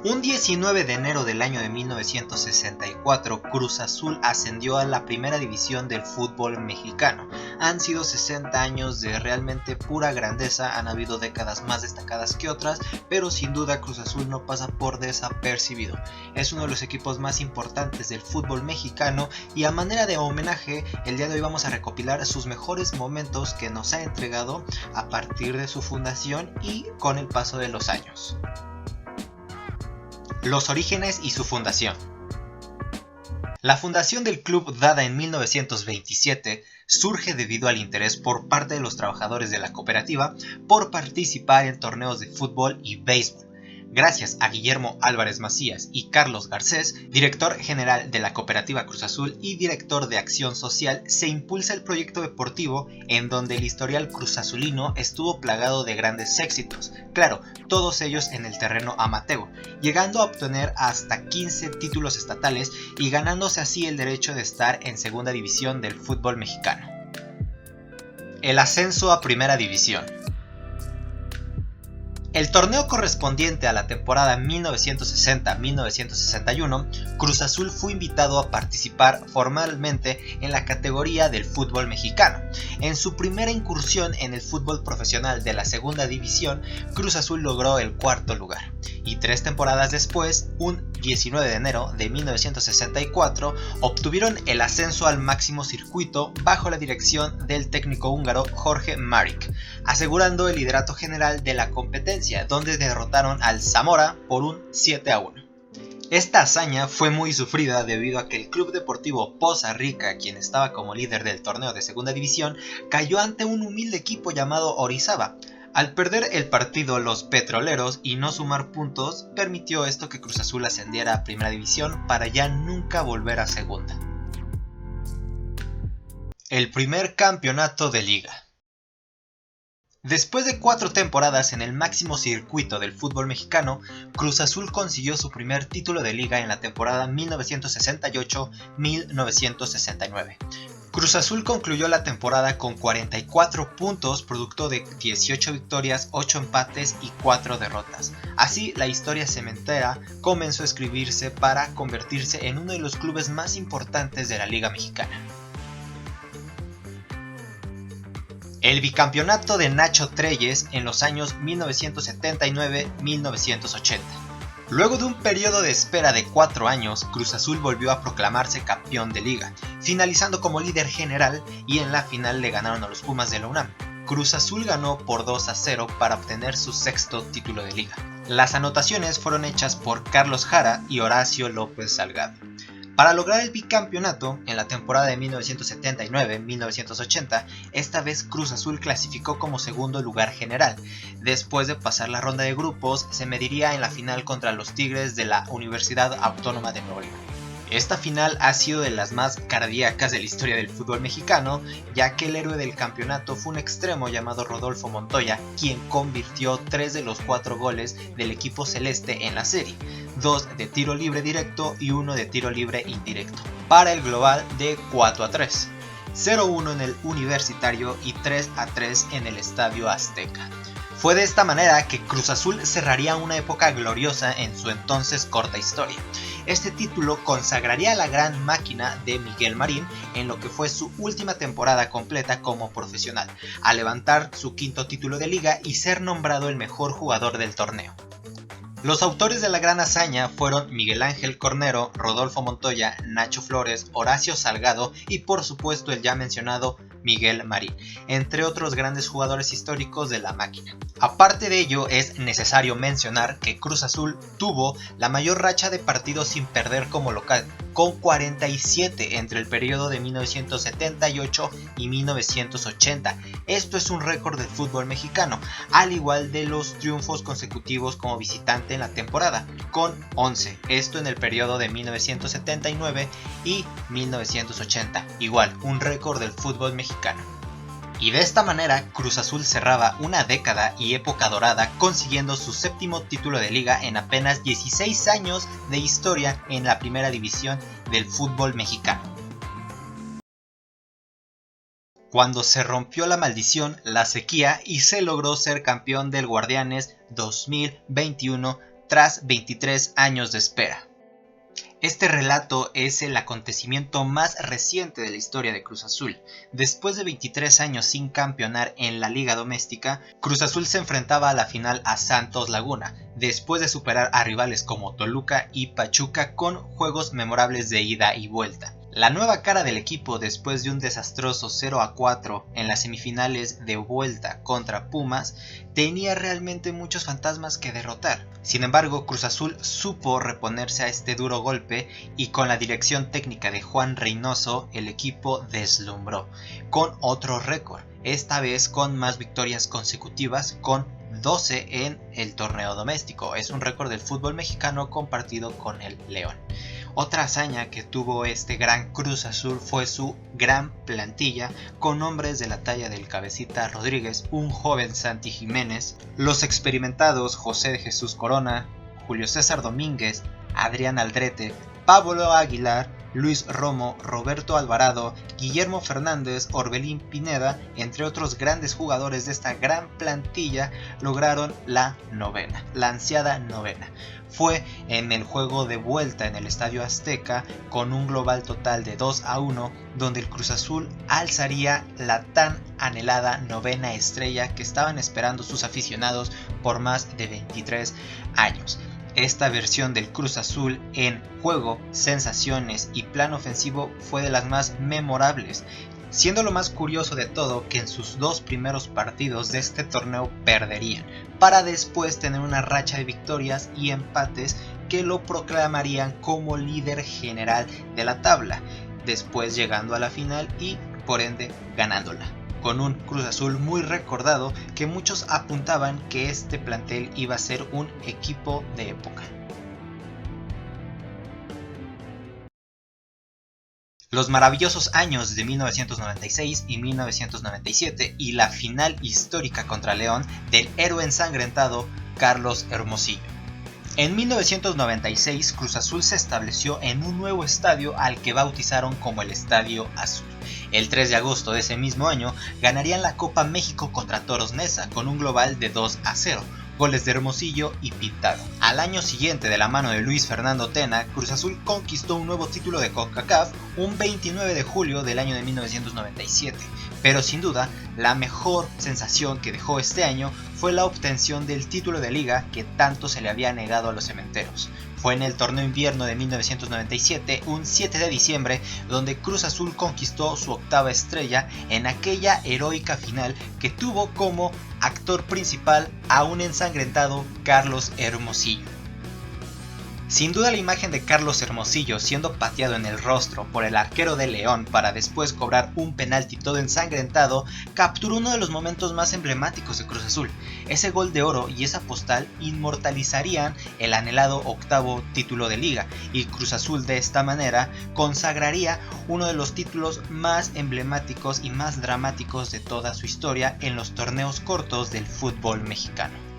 Un 19 de enero del año de 1964, Cruz Azul ascendió a la primera división del fútbol mexicano. Han sido 60 años de realmente pura grandeza, han habido décadas más destacadas que otras, pero sin duda Cruz Azul no pasa por desapercibido. Es uno de los equipos más importantes del fútbol mexicano y a manera de homenaje, el día de hoy vamos a recopilar sus mejores momentos que nos ha entregado a partir de su fundación y con el paso de los años. Los orígenes y su fundación. La fundación del club, dada en 1927, surge debido al interés por parte de los trabajadores de la cooperativa por participar en torneos de fútbol y béisbol. Gracias a Guillermo Álvarez Macías y Carlos Garcés, director general de la cooperativa Cruz Azul y director de acción social, se impulsa el proyecto deportivo en donde el historial cruzazulino estuvo plagado de grandes éxitos, claro, todos ellos en el terreno amateur, llegando a obtener hasta 15 títulos estatales y ganándose así el derecho de estar en segunda división del fútbol mexicano. El ascenso a primera división. El torneo correspondiente a la temporada 1960-1961, Cruz Azul fue invitado a participar formalmente en la categoría del fútbol mexicano. En su primera incursión en el fútbol profesional de la segunda división, Cruz Azul logró el cuarto lugar. Y 3 temporadas después, un 19 de enero de 1964, obtuvieron el ascenso al máximo circuito bajo la dirección del técnico húngaro Jorge Marek, asegurando el liderato general de la competencia, donde derrotaron al Zamora por un 7-1. Esta hazaña fue muy sufrida debido a que el Club Deportivo Poza Rica, quien estaba como líder del torneo de segunda división, cayó ante un humilde equipo llamado Orizaba. Al perder el partido los petroleros y no sumar puntos, permitió esto que Cruz Azul ascendiera a primera división para ya nunca volver a segunda. El primer campeonato de liga. Después de 4 temporadas en el máximo circuito del fútbol mexicano, Cruz Azul consiguió su primer título de liga en la temporada 1968-1969. Cruz Azul concluyó la temporada con 44 puntos, producto de 18 victorias, 8 empates y 4 derrotas. Así, la historia cementera comenzó a escribirse para convertirse en uno de los clubes más importantes de la Liga Mexicana. El bicampeonato de Nacho Treyes en los años 1979-1980. Luego de un periodo de espera de 4 años, Cruz Azul volvió a proclamarse campeón de liga, finalizando como líder general y en la final le ganaron a los Pumas de la UNAM. Cruz Azul ganó por 2-0 para obtener su 6º título de liga. Las anotaciones fueron hechas por Carlos Jara y Horacio López Salgado. Para lograr el bicampeonato, en la temporada de 1979-1980, esta vez Cruz Azul clasificó como segundo lugar general. Después de pasar la ronda de grupos, se mediría en la final contra los Tigres de la Universidad Autónoma de Nuevo León. Esta final ha sido de las más cardíacas de la historia del fútbol mexicano, ya que el héroe del campeonato fue un extremo llamado Rodolfo Montoya, quien convirtió 3 de los 4 goles del equipo celeste en la serie, 2 de tiro libre directo y 1 de tiro libre indirecto, para el global de 4-3, 0-1 en el Universitario y 3-3 en el Estadio Azteca. Fue de esta manera que Cruz Azul cerraría una época gloriosa en su entonces corta historia. Este título consagraría a la gran máquina de Miguel Marín en lo que fue su última temporada completa como profesional, al levantar su 5º título de liga y ser nombrado el mejor jugador del torneo. Los autores de la gran hazaña fueron Miguel Ángel Cornero, Rodolfo Montoya, Nacho Flores, Horacio Salgado y por supuesto el ya mencionado Miguel Marín, entre otros grandes jugadores históricos de la máquina. Aparte de ello, es necesario mencionar que Cruz Azul tuvo la mayor racha de partidos sin perder como local, con 47 entre el periodo de 1978 y 1980. Esto es un récord del fútbol mexicano, al igual de los triunfos consecutivos como visitante en la temporada, con 11, esto en el periodo de 1979 y 1980, igual, un récord del fútbol mexicano. Y de esta manera, Cruz Azul cerraba una década y época dorada consiguiendo su 7º título de liga en apenas 16 años de historia en la primera división del fútbol mexicano. Cuando se rompió la maldición, la sequía y se logró ser campeón del Guardianes 2021 tras 23 años de espera. Este relato es el acontecimiento más reciente de la historia de Cruz Azul. Después de 23 años sin campeonar en la liga doméstica, Cruz Azul se enfrentaba a la final a Santos Laguna, después de superar a rivales como Toluca y Pachuca con juegos memorables de ida y vuelta. La nueva cara del equipo después de un desastroso 0-4 en las semifinales de vuelta contra Pumas tenía realmente muchos fantasmas que derrotar. Sin embargo, Cruz Azul supo reponerse a este duro golpe y con la dirección técnica de Juan Reynoso el equipo deslumbró con otro récord, esta vez con más victorias consecutivas, con 12 en el torneo doméstico. Es un récord del fútbol mexicano compartido con el León. Otra hazaña que tuvo este gran Cruz Azul fue su gran plantilla con hombres de la talla del Cabecita Rodríguez, un joven Santi Jiménez, los experimentados José de Jesús Corona, Julio César Domínguez, Adrián Aldrete, Pablo Aguilar, Luis Romo, Roberto Alvarado, Guillermo Fernández, Orbelín Pineda, entre otros grandes jugadores de esta gran plantilla, lograron la novena, la ansiada novena. Fue en el juego de vuelta en el Estadio Azteca con un global total de 2-1, donde el Cruz Azul alzaría la tan anhelada novena estrella que estaban esperando sus aficionados por más de 23 años. Esta versión del Cruz Azul en juego, sensaciones y plan ofensivo fue de las más memorables, siendo lo más curioso de todo que en sus dos primeros partidos de este torneo perderían, para después tener una racha de victorias y empates que lo proclamarían como líder general de la tabla, después llegando a la final y por ende ganándola, con un Cruz Azul muy recordado que muchos apuntaban que este plantel iba a ser un equipo de época. Los maravillosos años de 1996 y 1997 y la final histórica contra León del héroe ensangrentado Carlos Hermosillo. En 1996 Cruz Azul se estableció en un nuevo estadio al que bautizaron como el Estadio Azul. El 3 de agosto de ese mismo año ganarían la Copa México contra Toros Neza con un global de 2-0. Goles de Hermosillo y Pintado. Al año siguiente, de la mano de Luis Fernando Tena, Cruz Azul conquistó un nuevo título de CONCACAF un 29 de julio del año de 1997. Pero sin duda, la mejor sensación que dejó este año fue la obtención del título de liga que tanto se le había negado a los cementeros. Fue en el torneo invierno de 1997, un 7 de diciembre, donde Cruz Azul conquistó su octava estrella en aquella heroica final que tuvo como actor principal a un ensangrentado Carlos Hermosillo. Sin duda la imagen de Carlos Hermosillo siendo pateado en el rostro por el arquero de León para después cobrar un penalti todo ensangrentado capturó uno de los momentos más emblemáticos de Cruz Azul. Ese gol de oro y esa postal inmortalizarían el anhelado octavo título de liga y Cruz Azul de esta manera consagraría uno de los títulos más emblemáticos y más dramáticos de toda su historia en los torneos cortos del fútbol mexicano.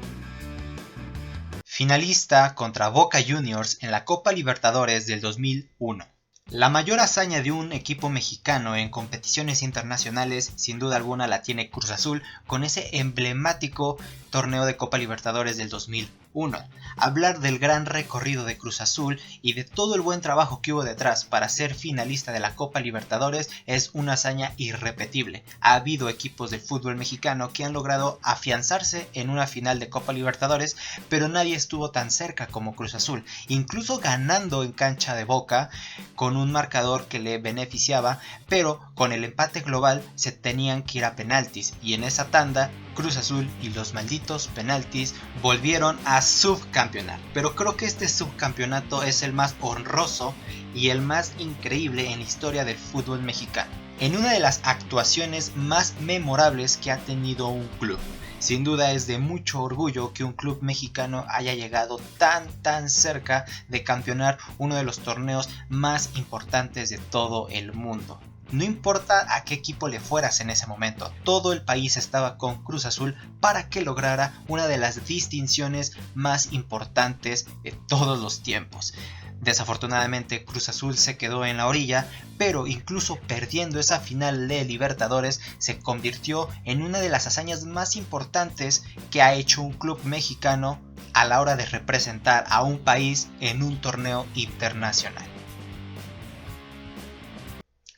Finalista contra Boca Juniors en la Copa Libertadores del 2001. La mayor hazaña de un equipo mexicano en competiciones internacionales sin duda alguna la tiene Cruz Azul con ese emblemático torneo de Copa Libertadores del 2001. Hablar del gran recorrido de Cruz Azul y de todo el buen trabajo que hubo detrás para ser finalista de la Copa Libertadores es una hazaña irrepetible. Ha habido equipos del fútbol mexicano que han logrado afianzarse en una final de Copa Libertadores, pero nadie estuvo tan cerca como Cruz Azul, incluso ganando en cancha de Boca con un marcador que le beneficiaba, pero con el empate global se tenían que ir a penaltis y en esa tanda Cruz Azul y los malditos penaltis volvieron a subcampeonar. Pero creo que este subcampeonato es el más honroso y el más increíble en la historia del fútbol mexicano. En una de las actuaciones más memorables que ha tenido un club. Sin duda es de mucho orgullo que un club mexicano haya llegado tan cerca de campeonar uno de los torneos más importantes de todo el mundo. No importa a qué equipo le fueras en ese momento, todo el país estaba con Cruz Azul para que lograra una de las distinciones más importantes de todos los tiempos. Desafortunadamente Cruz Azul se quedó en la orilla, pero incluso perdiendo esa final de Libertadores se convirtió en una de las hazañas más importantes que ha hecho un club mexicano a la hora de representar a un país en un torneo internacional.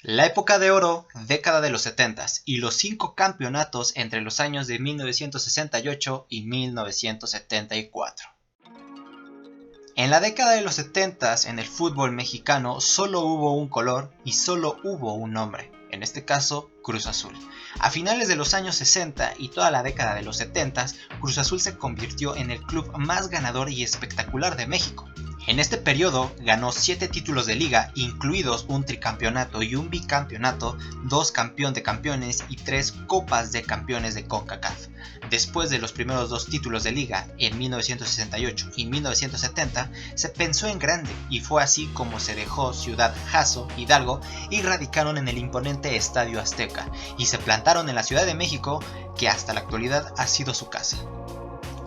La época de oro, década de los 70s, y los 5 campeonatos entre los años de 1968 y 1974. En la década de los 70s, en el fútbol mexicano, solo hubo un color y solo hubo un nombre, en este caso Cruz Azul. A finales de los años 60 y toda la década de los 70s, Cruz Azul se convirtió en el club más ganador y espectacular de México. En este periodo ganó 7 títulos de liga, incluidos un tricampeonato y un bicampeonato, 2 campeón de campeones y 3 copas de campeones de CONCACAF. Después de los primeros 2 títulos de liga, en 1968 y 1970, se pensó en grande y fue así como se dejó Ciudad Jasso, Hidalgo, y radicaron en el imponente Estadio Azteca, y se plantaron en la Ciudad de México, que hasta la actualidad ha sido su casa.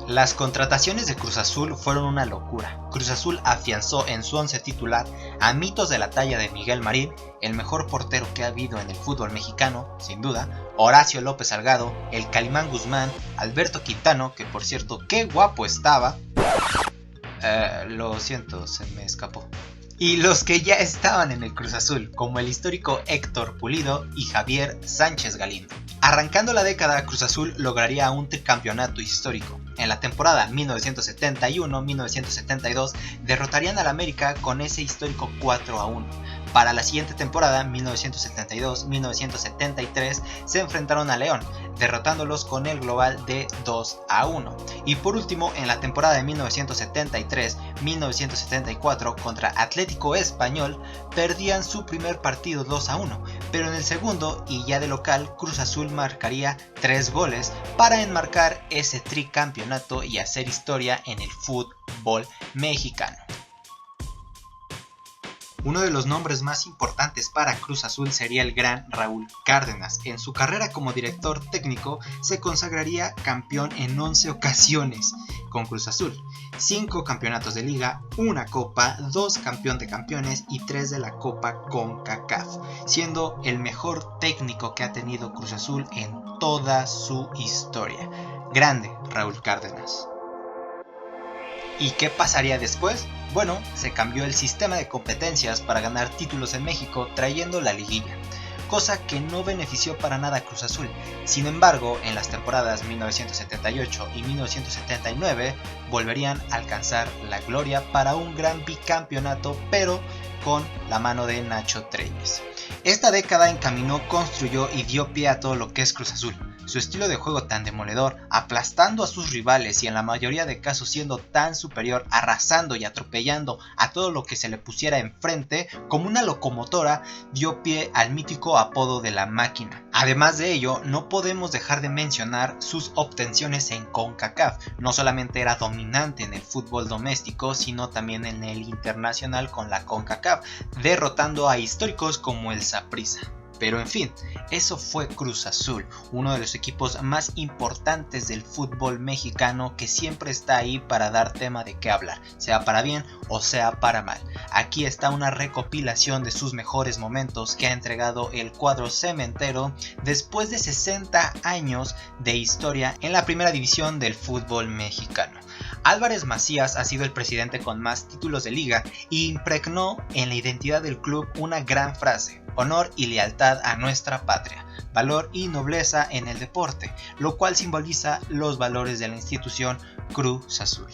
Las contrataciones de Cruz Azul fueron una locura. Cruz Azul afianzó en su once titular a mitos de la talla de Miguel Marín, el mejor portero que ha habido en el fútbol mexicano, sin duda, Horacio López Salgado, el Calimán Guzmán, Alberto Quintano, que por cierto, qué guapo estaba. Lo siento, se me escapó. Y los que ya estaban en el Cruz Azul, como el histórico Héctor Pulido y Javier Sánchez Galindo. Arrancando la década, Cruz Azul lograría un tricampeonato histórico. En la temporada 1971-1972 derrotarían al América con ese histórico 4-1. Para la siguiente temporada, 1972-1973, se enfrentaron a León, derrotándolos con el global de 2-1. Y por último, en la temporada de 1973-1974 contra Atlético Español, perdían su primer partido 2-1, pero en el segundo, y ya de local, Cruz Azul marcaría 3 goles para enmarcar ese tricampeonato y hacer historia en el fútbol mexicano. Uno de los nombres más importantes para Cruz Azul sería el gran Raúl Cárdenas. En su carrera como director técnico se consagraría campeón en 11 ocasiones con Cruz Azul. 5 campeonatos de liga, 1 copa, 2 campeón de campeones y 3 de la copa CONCACAF, siendo el mejor técnico que ha tenido Cruz Azul en toda su historia. Grande Raúl Cárdenas. ¿Y qué pasaría después? Bueno, se cambió el sistema de competencias para ganar títulos en México trayendo la liguilla, cosa que no benefició para nada a Cruz Azul. Sin embargo, en las temporadas 1978 y 1979 volverían a alcanzar la gloria para un gran bicampeonato, pero con la mano de Nacho Treyes. Esta década encaminó, construyó y dio pie a todo lo que es Cruz Azul. Su estilo de juego tan demoledor, aplastando a sus rivales y en la mayoría de casos siendo tan superior, arrasando y atropellando a todo lo que se le pusiera enfrente, como una locomotora, dio pie al mítico apodo de la máquina. Además de ello, no podemos dejar de mencionar sus obtenciones en CONCACAF. No solamente era dominante en el fútbol doméstico, sino también en el internacional con la CONCACAF, derrotando a históricos como el Saprissa. Pero en fin, eso fue Cruz Azul, uno de los equipos más importantes del fútbol mexicano que siempre está ahí para dar tema de qué hablar, sea para bien o sea para mal. Aquí está una recopilación de sus mejores momentos que ha entregado el cuadro cementero después de 60 años de historia en la primera división del fútbol mexicano. Álvarez Macías ha sido el presidente con más títulos de liga y impregnó en la identidad del club una gran frase: honor y lealtad a nuestra patria, valor y nobleza en el deporte, lo cual simboliza los valores de la institución Cruz Azul.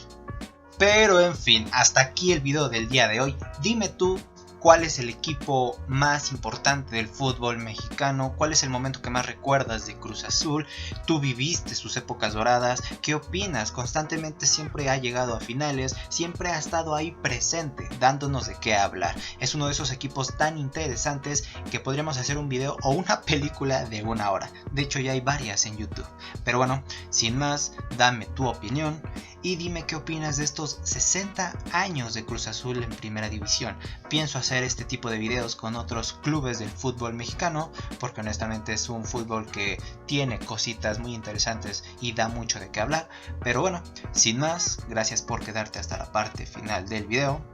Pero en fin, hasta aquí el video del día de hoy. Dime tú, ¿cuál es el equipo más importante del fútbol mexicano? ¿Cuál es el momento que más recuerdas de Cruz Azul? ¿Tú viviste sus épocas doradas? ¿Qué opinas? Constantemente siempre ha llegado a finales, siempre ha estado ahí presente, dándonos de qué hablar. Es uno de esos equipos tan interesantes que podríamos hacer un video o una película de 1 hora. De hecho, ya hay varias en YouTube. Pero bueno, sin más, dame tu opinión y dime qué opinas de estos 60 años de Cruz Azul en primera división. Pienso hacer este tipo de videos con otros clubes del fútbol mexicano, porque honestamente es un fútbol que tiene cositas muy interesantes y da mucho de qué hablar. Pero bueno, sin más, gracias por quedarte hasta la parte final del video.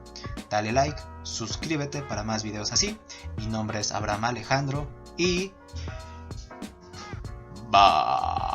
Dale like, suscríbete para más videos así. Mi nombre es Abraham Alejandro y bye.